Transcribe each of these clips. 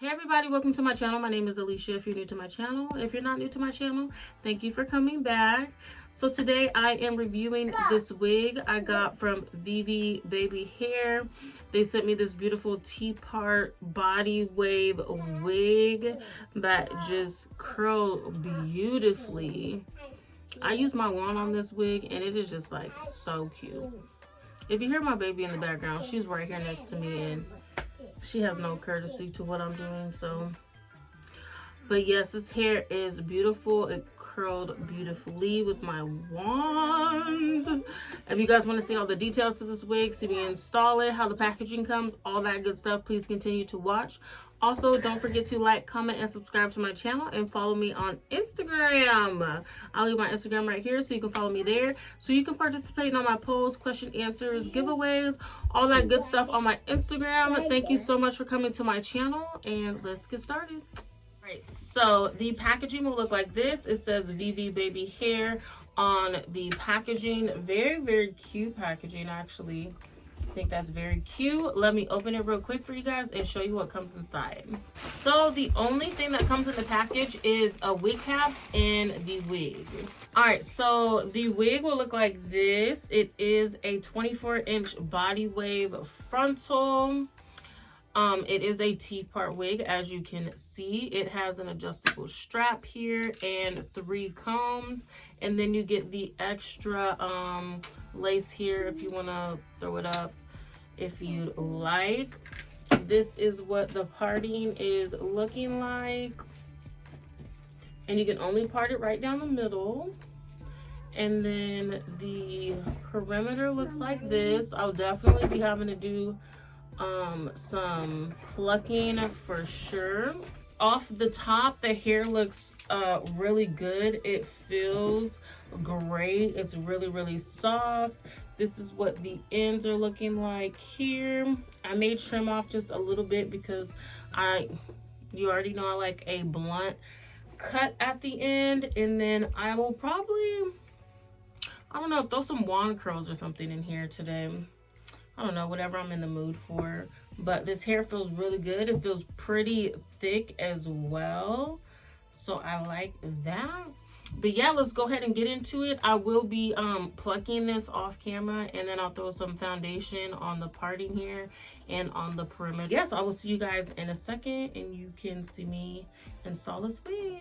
Hey everybody, welcome to my channel. My name is Alicia. If you're new to my channel, if you're not new to my channel, thank you for coming back. So today I am reviewing this wig I got from VIVI Baby Hair. They sent me this beautiful T-part BodyWave wig that just curled beautifully. I used my wand on this wig and it is just like so cute. If you hear my baby in the background, she's right here next to me and she has no courtesy to what I'm doing. So, but yes, this hair is beautiful. It curled beautifully with my wand. If you guys want to see all the details to this wig, see me install it, how the packaging comes, all that good stuff, please continue to watch. Also, don't forget to like, comment, and subscribe to my channel and follow me on Instagram. I'll leave my Instagram right here so you can follow me there. So you can participate in all my polls, question answers, giveaways, all that good stuff on my Instagram. Thank you so much for coming to my channel and let's get started. Right, so the packaging will look like this. It says VIVI Baby Hair on the packaging. Very, very cute packaging actually. I think that's very cute. Let me open it real quick for you guys and show you what comes inside. So the only thing that comes in the package is a wig caps and the wig. All right, so the wig will look like this. It is a 24-inch BodyWave frontal. It is a T-part wig, as you can see. It has an adjustable strap here and 3 combs, and then you get the extra lace here if you want to throw it up if you'd like. This is what the parting is looking like, and you can only part it right down the middle. And then the perimeter looks like this. I'll definitely be having to do some plucking for sure. Off the top, the hair looks really good. It feels great. It's really soft. This is what the ends are looking like here. I may trim off just a little bit because you already know I like a blunt cut at the end. And then I will probably, I don't know, throw some wand curls or something in here today. I don't know, whatever I'm in the mood for. But this hair feels really good. It feels pretty thick as well. So I like that. But yeah, let's go ahead and get into it. I will be plucking this off camera, and then I'll throw some foundation on the parting here and on the perimeter. Yes, I will see you guys in a second, and you can see me install this wig.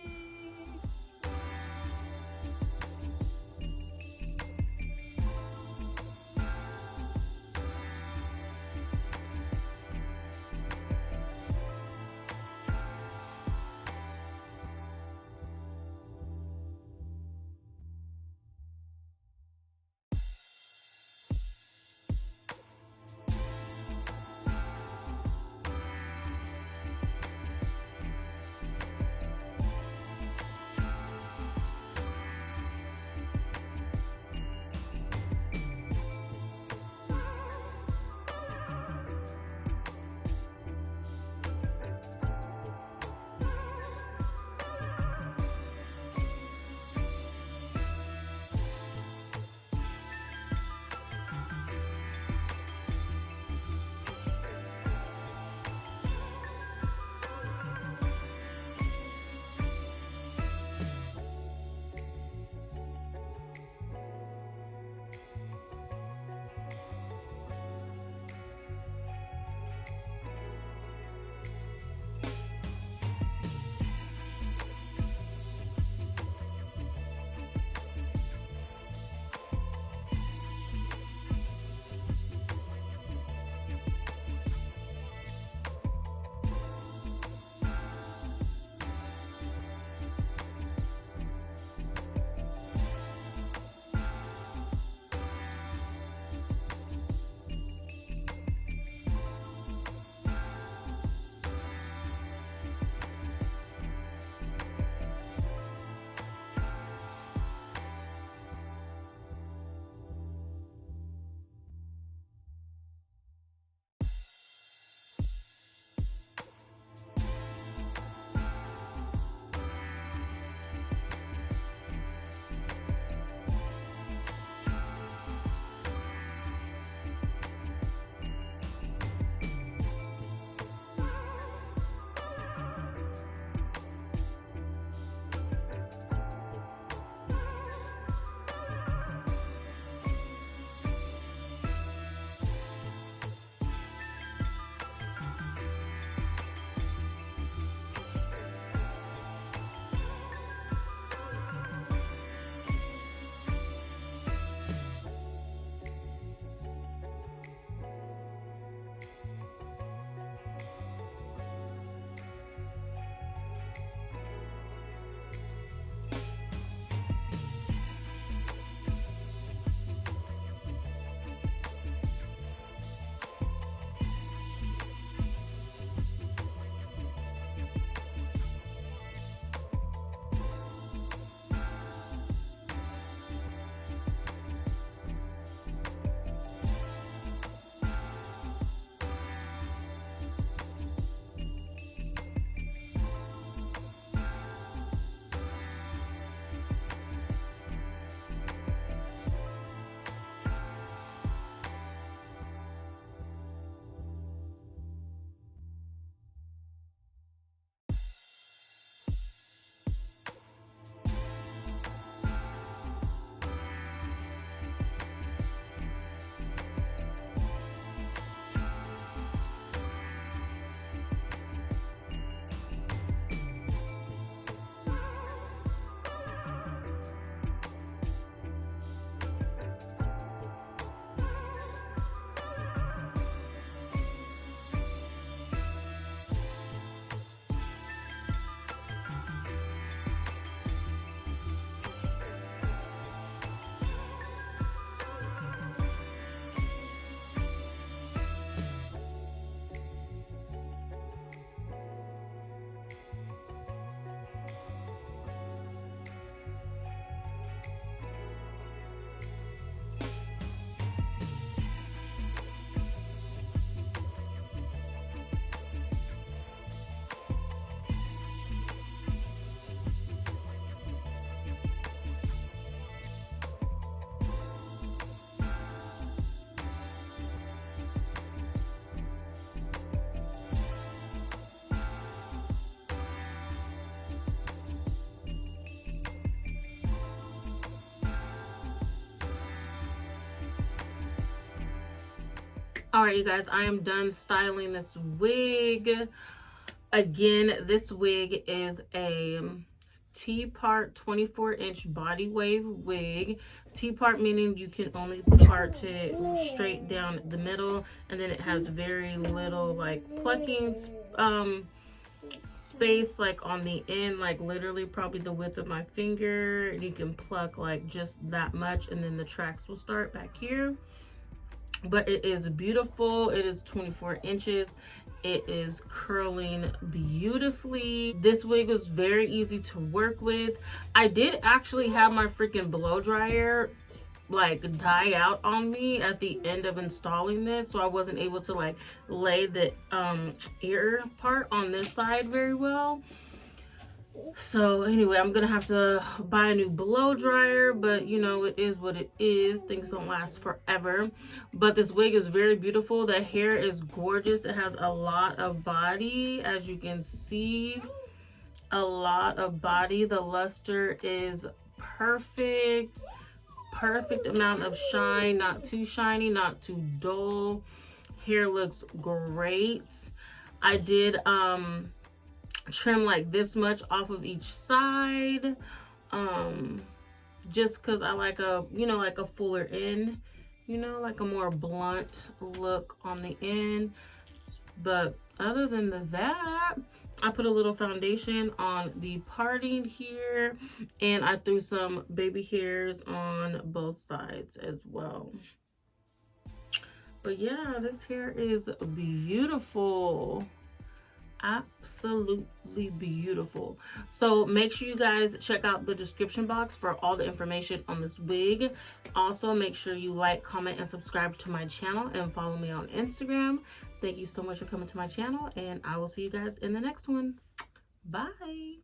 All right, you guys, I am done styling this wig. Again, this wig is a T-part 24-inch BodyWave wig. T-part meaning you can only part it straight down the middle, and then it has very little like plucking space like on the end, like literally probably the width of my finger. You can pluck like just that much, and then the tracks will start back here. But it is beautiful. It is 24 inches. It is curling beautifully. This wig was very easy to work with. I did actually have my freaking blow dryer like die out on me at the end of installing this, so I wasn't able to like lay the ear part on this side very well. So anyway, I'm gonna have to buy a new blow dryer, but you know, it is what it is. Things don't last forever. But this wig is very beautiful. The hair is gorgeous. It has a lot of body, as you can see, a lot of body. The luster is perfect. Perfect amount of shine, not too shiny, not too dull. Hair looks great. I did trim like this much off of each side, just because I like a, you know, like a fuller end, you know, like a more blunt look on the end. But other than that, I put a little foundation on the parting here, and I threw some baby hairs on both sides as well. But yeah, this hair is beautiful. Absolutely beautiful. So make sure you guys check out the description box for all the information on this wig. Also, make sure you like, comment, and subscribe to my channel, and follow me on Instagram. Thank you so much for coming to my channel, and I will see you guys in the next one. Bye.